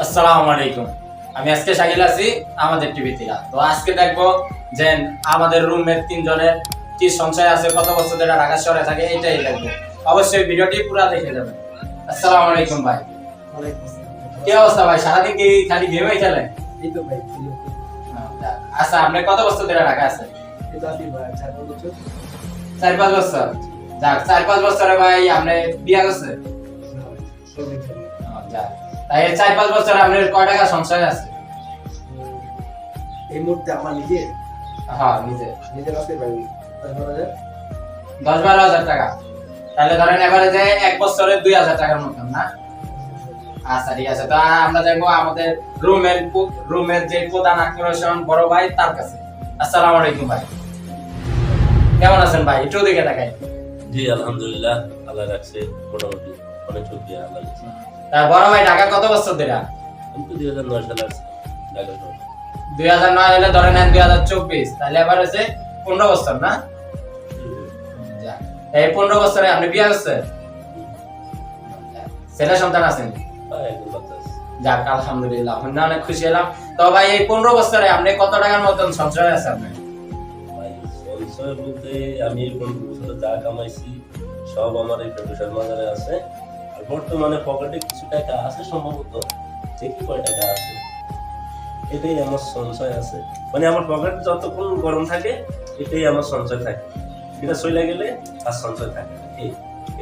আসসালামু আলাইকুম। আমি আজকে শাকিল আছি আমাদের টিভি থেকে। তো আজকে দেখবো যে আমাদের রুমমেট তিনজনের কি সংশয় আছে, কত বছর ধরে ঢাকা শহরে থাকে, এটাই দেখবো। অবশ্যই ভিডিওটি পুরো দেখে যাবেন। আসসালামু আলাইকুম ভাই। কি অবস্থা ভাই? সারাদিন কি খালি গেমই খেলেন? এই তো ভাই আচ্ছা, আপনি কত বছর ধরে ঢাকা আছেন? এই তো আসি ভাই 4 বছর 4-5 বছর। যাক, 4-5 বছরে ভাই আপনি বিয়ে করছেন? যাক, তাই 4-5 বছর আপনার কয় টাকা সংশয় আছে? এই মুহূর্তে আমার নিজে হ্যাঁ, নিজে নিজের আছে ভাই 10-12 হাজার টাকা। তাহলে ধরেন এভারেজে এক বছরে 2,000 টাকার মতন না? আচ্ছা, ঠিক আছে। তো আমরা দেখবো আমাদের রুমের যে প্রধান আকর্ষণ বড় ভাই, তার কাছে। আসসালামু আলাইকুম ভাই, কেমন আছেন ভাই? একটু দিকে তাকাই। জি আলহামদুলিল্লাহ, আল্লাহ রাখছে মোটামুটি, অনেক শুকরিয়া আল্লাহ রাখছে। তা বড় ভাই ঢাকা কত বছর ধরে? আমি তো 2009 সালে আসছি ঢাকা শহরে। 2009 হলে ধরে নেন 2024, তাহলে এবার হচ্ছে 15 বছর না? যাক, এই 15 বছরে আপনি বিয়ে করছেন? ছেলে সন্তান আছেন? একদম বাচ্চা আছে। যাক, আলহামদুলিল্লাহ, আমরা অনেক খুশি হলাম। তো ভাই এই 15 বছরে আপনি কত টাকার মতন সঞ্চয় আছে আপনার? ভাই সঞ্চয় বলতে আমি এই 15 বছরে যা কামাইছি সব আমার এই ব্যবসার বাজারে আছে। আর বর্তমানে পকেটে কিছু টাকা আছে, সম্ভবত দেখি কয় টাকা আছে, এটাই আমার সঞ্চয় আছে। মানে আমার পকেট যতক্ষণ গরম থাকে এটাই আমার সঞ্চয় থাকে, এটা চলে গেলে আর সঞ্চয় থাকে না।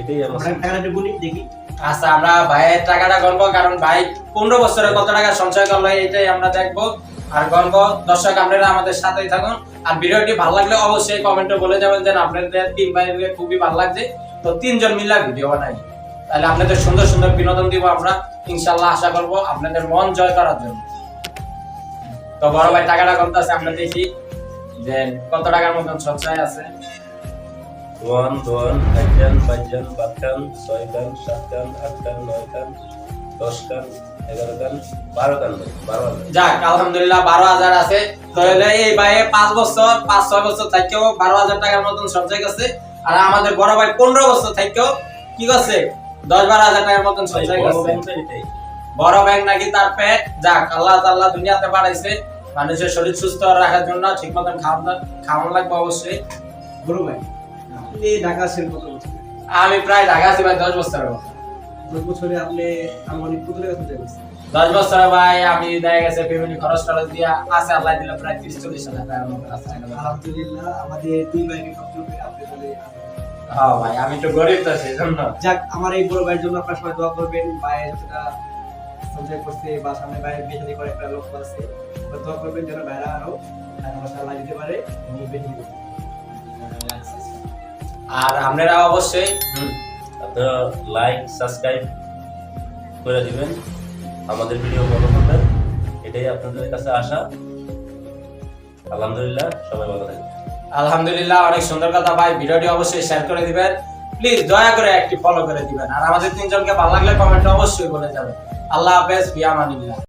এটাই আমার আমরা টাকাটা গুনি দেখি। আচ্ছা, আমরা ভাইয়ের টাকাটা গণবো, কারণ ভাই 15 বছরে কত টাকা সঞ্চয় করলো এটাই আমরা দেখবো আর গণবো। দর্শক আপনারা আমাদের সাথেই থাকুন। আর ভিডিওটি ভালো লাগলে অবশ্যই কমেন্টে বলে যাবেন যে আপনাদের তিন ভাইকে খুবই ভালো লাগছে, তো তিনজন মিলে ভিডিও বানাই, তাহলে আপনাদের সুন্দর সুন্দর বিনোদন দিব আমরা ইনশাআল্লাহ। আশা করবো আপনাদের মন জয় করার জন্য। তো বড় ভাই টাকাটা কত আছে আমরা দেখি যে কত টাকার মতন সঞ্চয় আছে। 1 2 1 কান 5 কান 7 কান 6 কান 7 কান 8 কান 9 কান 10 কান 11 কান 12 কান 12। যাক, আলহামদুলিল্লাহ 12,000 আছে। তাহলে এই ভাইয়ে 5 বছর 5-6 বছর থেকেও 12,000 টাকার মতন সঞ্চয় করছে। আর আমাদের বড় ভাই 15 বছর থেকেও কি করছে? 10-12,000 টাকার মতন সঞ্চয় করছে। বড় ব্যাংক নাকি তার পেট। যাক, আল্লাহ তাআলা দুনিয়াতে পাঠাইছে মানুষের শরীর সুস্থ রাখার জন্য, ঠিক মতন খাওয়ানো লাগবে অবশ্যই। বড় ভাই আপনি ঢাকা আছেন কত বছর? আমি প্রায় ঢাকা আছি ভাই 10 বছরের মতো। 10 বছরে আপনি আমাদের কত টাকা সঞ্চয় করছেন? 10 বছরে ভাই আমি দেখা গেছে ফ্যামিলি খরচ টরচ দিয়া আছে আল্লাহ দিলে প্রায় 30-40 হাজার টাকার মতো আছে। আলহামদুলিল্লাহ, আমাদের দুই ভাইকে কষ্ট করে আপনি চলে আসেন। হ্যাঁ ভাই, আমি তো গরিব, তো সেজন্য। যাক, আমার এই বড় ভাইয়ের জন্য আপনারা সবাই দোয়া করবেন। ভাই যতটা সঞ্চয় করছে বা সামনে ভাইয়ের বিয়ে শাদী করে একটা লোক আছে, দোয়া করবেন যেন ভাইরা আরো মাশাআল্লাহ দিতে পারে এবং বেশি দিতে পারে। আর আপনারা অবশ্যই আপনারা লাইক সাবস্ক্রাইব করে দিবেন, আমাদের ভিডিও ফলো করবেন, এটাই আপনাদের কাছে আশা। আলহামদুলিল্লাহ, সবাই ভালো থাকবেন। আলহামদুলিল্লাহ, অনেক সুন্দর কথা ভাই। ভিডিওটি অবশ্যই শেয়ার করে দিবেন, প্লিজ দয়া করে একটি ফলো করে দিবেন। আর আমাদের তিনজনকে ভালো লাগলে কমেন্টে অবশ্যই বলে যাবেন। আল্লাহ হাফেজ, ফি আমানিল্লাহ।